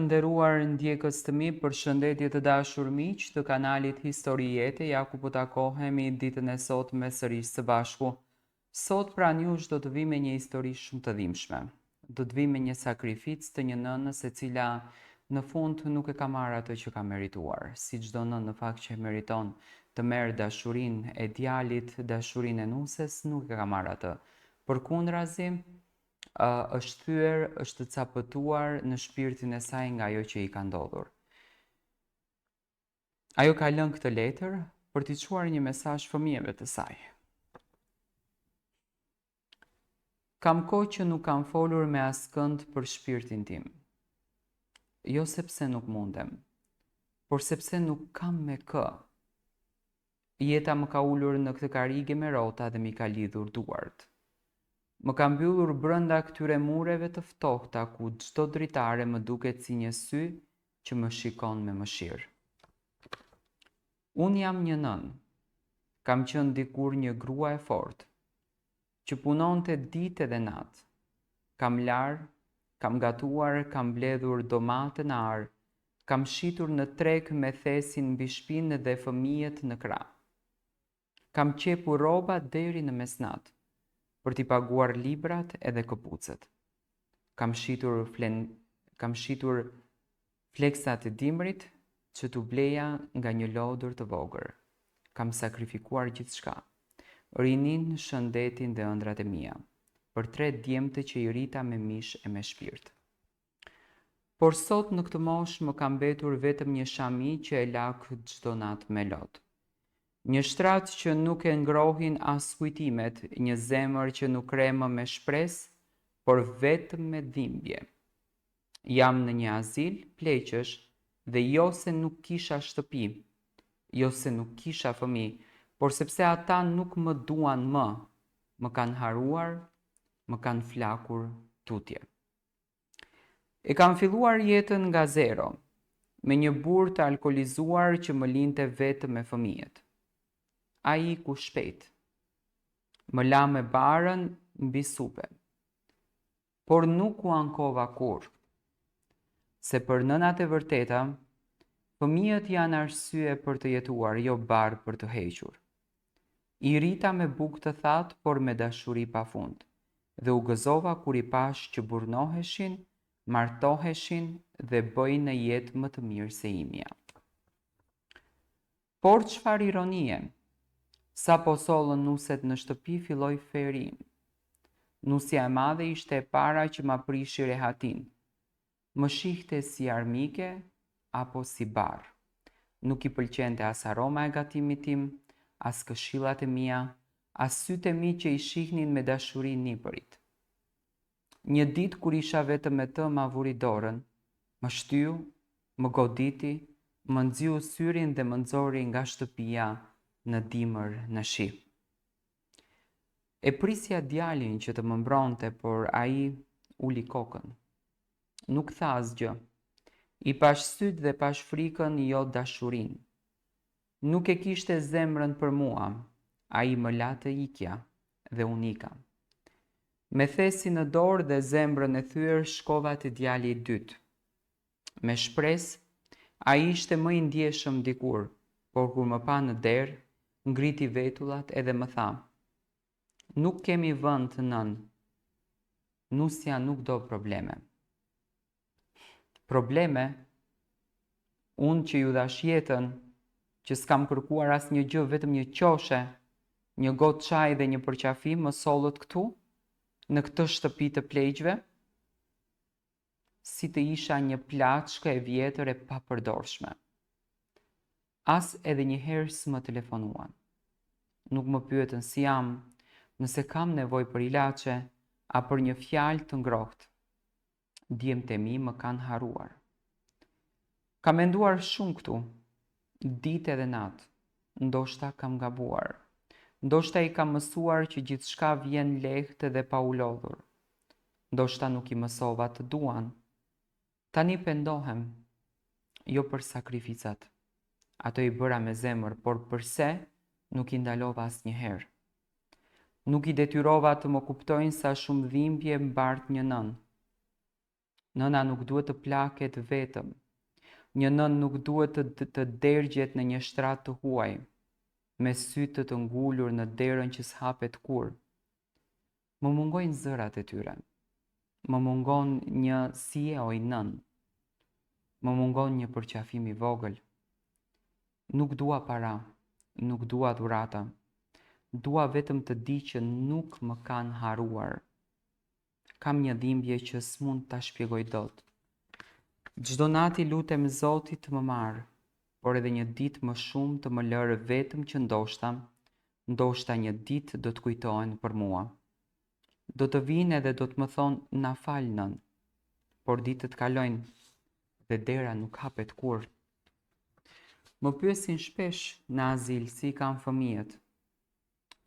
nderuar ndjekës të mi, përshëndetje të dashur miq të kanalit Histori Jete, ja ku po takohemi ditën e sotme sërish së bashku. Sot pra jush do të vi me një histori shumë të dhimbshme. Do të vi me një sakrificë të një nënës e cila në fund nuk e ka marrë atë që ka merituar. Si çdo nënë në fakt që meriton të merr dashurinë e djalit, dashurinë e nuses, nuk e ka marrë atë. Përkundrazi, është thyer, është capëtuar në shpirtin e saj nga ajo që i ka ndodhur. Ajo ka lënë këtë letër për t'i çuar një mesazh fëmijëve të saj. Kam kohë që nuk kam folur me askënd për shpirtin tim. Jo sepse nuk mundem, por sepse nuk kam me kë. Jeta më ka ulur në këtë karrige me rrota dhe mi ka lidhur duart. Më kam mbyllur brenda këtyre mureve të ftohta ku çdo dritare më duket si një sy që më shikon me mëshirë. Unë jam një nën, kam qenë dikur një grua e fortë, që punonte ditë dhe natë. Kam larë, kam gatuar, kam mbledhur domate në ar, kam shitur në treg me thesin mbi shpinë dhe fëmijët në krah. Kam qepur rroba deri në mesnatë, për t'i paguar librat edhe këpucët. Kam shitur fleksat e dimrit që t'u bleja nga një lodër të vogël. Kam sakrifikuar gjithçka, rinin, shëndetin dhe ëndrat e mia, për 3 djemtë që i rrita me mish e me shpirt. Por sot në këtë moshë më ka mbetur vetëm një shami që e lak çdo natë me lot. Një shtrat që nuk e ngrohin as kujtimet, një zemër që nuk remë me shpresë, por vetëm me dhimbje. Jam në një azil pleqësh dhe jo se nuk kisha shtëpi, jo se nuk kisha fëmijë, por sepse ata nuk më duan më kanë haruar, më kanë flakur tutje. E kam filluar jetën nga zero, me një burr të alkolizuar që më linte vetëm me fëmijët. Ai ku shpejt. Më la me barën mbi supe. Por nuk u ankova kur. Se për nënat e vërteta, fëmijët janë arsye për të jetuar, jo barë për të hequr. I rrita me bukë të thatë, por me dashuri pafund. Dhe u gëzova kur i pash që burnoheshin, martoheshin dhe bëjnë në jetë më të mirë se imja. Por çfarë ironie! Sa po sollën nuset në shtëpi filloi feri. Nusja e madhe ishte e para që ma prishi rehatin. Më shihte si armike apo si barë. Nuk i pëlqente as aroma e gatimit tim, as këshillat e mia, as sytë e mi që i shihnin me dashuri nipërit. Një ditë kur isha vetëm me të, ma vuri dorën, më shtyu, më goditi, më nxiu syrin dhe më nxori nga shtëpia në dimër në shi. E prisja djalin që të më mbronte, por ai uli kokën. Nuk tha asgjë. I pash syt dhe pash frikën, jo dashurin. Nuk e kishte zemrën për mua. Ai më la të ikja dhe unë ika. Me thesin në dorë dhe zemrën e thyer shkova te djali i dytë. Me shpresë, ai ishte më i ndjeshëm dikur, por kur më pa në derë, ngriti vetullat edhe më tha: Nuk kemi vend nën. Nusja nuk do probleme. Probleme? Unë që ju dash jetën, që s'kam kërkuar as një gjë, vetëm një qoshe, një gotë çaj dhe një përqafi, më sollët këtu, në këtë shtëpi të pleqve, si të isha një plaçkë e vjetër e papërdorshme. As edhe një herë s'më telefonuan. Nuk më pyetën si jam, nëse kam nevojë për ilaçe, a për një fjalë të ngrohtë. Djemtë e mi më kanë haruar. Kam menduar shumë këtu, ditë edhe natë. Ndoshta kam gabuar. Ndoshta i kam mësuar që gjithçka vjen lehtë dhe pa u lodhur. Ndoshta nuk i mësova të duan. Tani pendohem, jo për sakrificat. Ato i bëra me zemër, por përse nuk i ndalova asnjëherë. Nuk i detyrova të më kuptojnë sa shumë dhimbje mbart një nën. Nëna nuk duhet të plaket vetëm. Një nën nuk duhet të dergjet në një shtrat të huaj, me sytë të ngulur në derën që s'hapet kur. Më mungojnë zërat e tyre. Më mungon një si e oj nën. Më mungon një përqafim i vogël. Nuk dua para, nuk dua dhurata. Dua vetëm të di që nuk më kanë haruar. Kam një dhimbje që s'mund ta shpjegoj dot. Çdo natë lutem Zotit të më marr, por edhe një ditë më shumë të më lërë vetëm që ndoshta një ditë do të kujtohen për mua. Do të vinë edhe do të më thonë na fal nën, por ditët kalojnë dhe dera nuk hapet kur. Më pyesin shpesh në azil si kanë fëmijët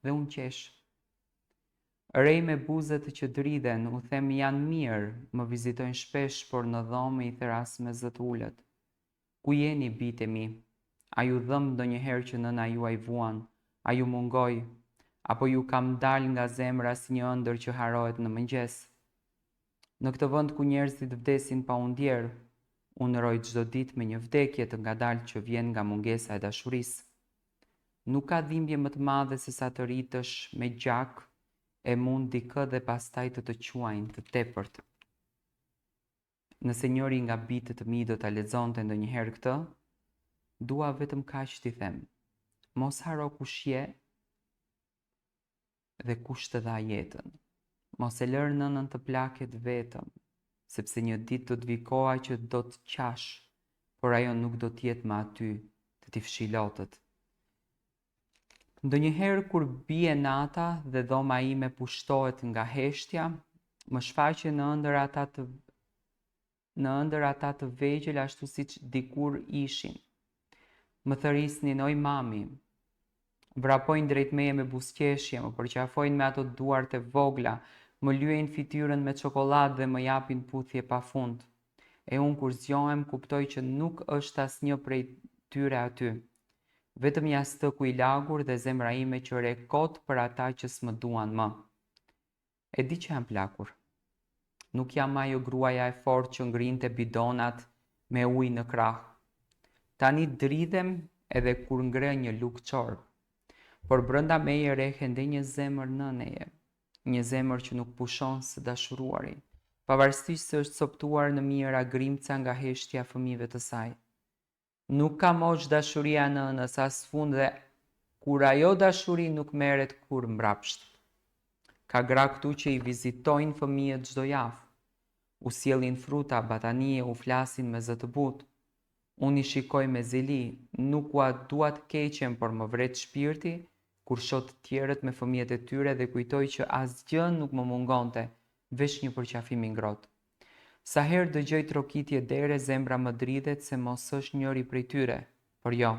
dhe unë qesh. Rej me buzët që dridhen, u them janë mirë, më vizitojnë shpesh, por në dhomë i theras me zët ullët. Ku jeni, bite mi? A ju dhëm ndonjëherë që nëna juaj vuan? A ju mungoj? Apo ju kam dal nga zemra si një ëndër që harohet në mëngjes? Në këtë vend ku njerëzit vdesin pa u ndjerë, unë roj çdo ditë me një vdekje të ngadalë që vjen nga mungesa e dashurisë. Nuk ka dhimbje më të madhe se sa të rritësh me gjak e mund dikë dhe pastaj të quajnë të tepërt. Nëse njëri nga bitët mi do ta lexonte ndonjëherë këtë, dua vetëm kaq t'i them. Mos haro kush je dhe kush të dha jetën. Mos e lër nënën të plaket vetëm, sepse një ditë do të vi koha që do të qash, por ajo nuk do të jetë më aty të t'i fshi lotët. Ndonjëherë kur bie nata dhe dhoma ime pushtohet nga heshtja, më shfaqe në ëndër ata të vegjël ashtu siç dikur ishin. Më thërisnin oj mami, vrapojnë drejt meje me buzëqeshje, më përqafojnë me ato duart e vogla, më lyejnë fytyrën me çokoladë dhe më japin puthje pafund. E unë kur zgjohem kuptoj që nuk është asnjë prej tyre aty. Vetëm jastëku i lagur dhe zemra ime që re kot për ata që s'më duan më. E di që jam plakur. Nuk jam ajo gruaja e fortë që ngrinte bidonat me ujë në krah. Tani dridhem edhe kur ngre një lugë çorb. Por brenda meje rrehe ende një zemër nëneje, një zemër që nuk pushon së dashuruari, pavarësisht se është coptuar në mijëra grimca nga heshtja e fëmijëve të saj. Nuk ka mosh dashuria nënës as fund dhe kur ajo dashuri nuk merret kur mbrapsht. Ka gra këtu që i vizitojnë fëmijët çdo javë. U sjellin fruta, batanie, u flasin me zë të butë. Unë i shikoj me zili, nuk ua dua të keqen, por më vret shpirti kur shoh të tjerët me fëmijët e tyre dhe kujtoj që asgjë nuk më mungonte, veç një përqafim i ngrohtë. Sa herë dëgjoj trokitje dere, zemra më dridhet se mos është njëri prej tyre, por jo,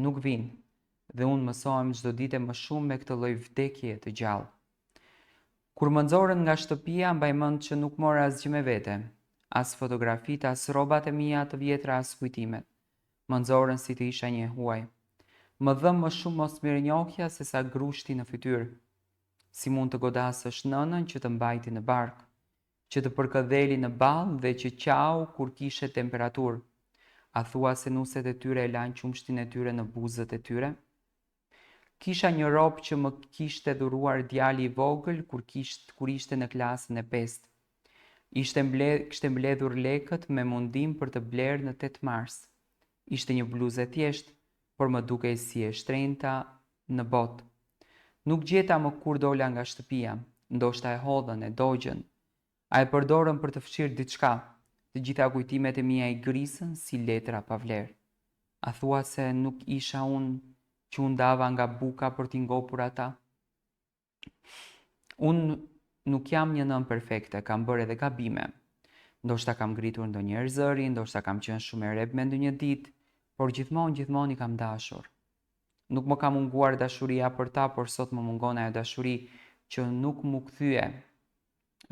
nuk vinë, dhe unë mësohem çdo ditë më shumë me këtë lloj vdekjeje të gjallë. Kur më nxorën nga shtëpia, mbaj mend që nuk mora asgjë me vete, as fotografitë, as rrobat e mia të vjetra, as kujtimet. Më nxorën si të isha një huaj. Më dhëm më shumë mosmirënjohja se sa grushti në fytyrë. Si mund të godasësh nënën që të mbajti në bark, që të përkëdheli në ballë dhe që qau kur kishe temperaturë. A thua se nuset e tyre e lanë qumshtin e tyre në buzët e tyre? Kisha një ropë që më kishte dhuruar djali i vogël kur ishte në klasën e 5. Kishte mbledhur lekët me mundim për të blerë në 8 mars. Ishte një bluzë e thjeshtë, por më dukej si e shtrenjta në botë. Nuk gjeta më kur dola nga shtëpia, ndoshta e hodhën, e dogjën. A e përdorën për të fshirë diçka, të gjitha kujtimet e mia i grisën si letra pa vlerë. A thua se nuk isha unë që u ndava nga buka për t'i ngopur ata? Unë nuk jam një nën perfekte, kam bërë edhe gabime. Ndoshta kam ngritur ndonjëherë zërin, ndoshta kam qenë shumë e rrep me ndonjë ditë, por gjithmonë i kam dashur. Nuk më ka munguar dashuria për ta, por sot më mungon ajo dashuri që nuk mu kthye.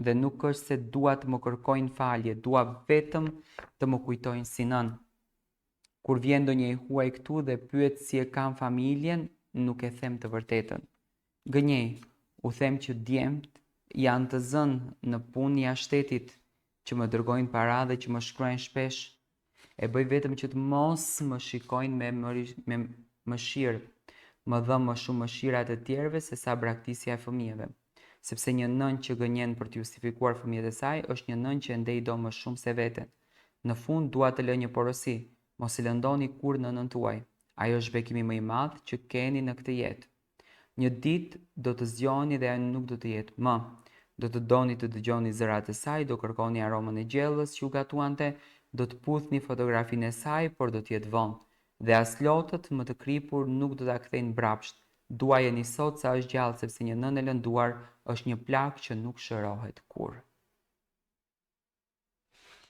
Dhe nuk është se dua të më kërkojnë falje, dua vetëm të më kujtojnë si nën. Kur vjen ndonjë i huaj këtu dhe pyet si e kam familjen, nuk e them të vërtetën. Gënjej, u them që djemt janë të zënë në punë jashtë shtetit që më dërgojnë para dhe që më shkruajnë shpesh. E bëj vetëm që të mos më shikojnë me mëshirë, më dhë më shumë mëshira të tjerëve se sa braktisja e fëmijëve. Sepse një nën që gënjen për të justifikuar fëmijët e saj është një nën që ende i do më shumë se veten. Në fund dua të lë një porosi, mos i lëndoni kur nënën tuaj. Ajo është bekimi më i madh që keni në këtë jetë. Një ditë do të zgjoni dhe ajo nuk do të jetë më. Do të doni të dëgjoni zërat e saj, do kërkoni aromën e gjellës që u gatuante, do të puthni fotografinë e saj, por do të jetë vonë. Dhe as lotët më të kripur nuk do ta kthejnë brapsht. Duajeni sot sa është gjallë sepse një nënë e lënduar është një plagë që nuk shërohet kurrë.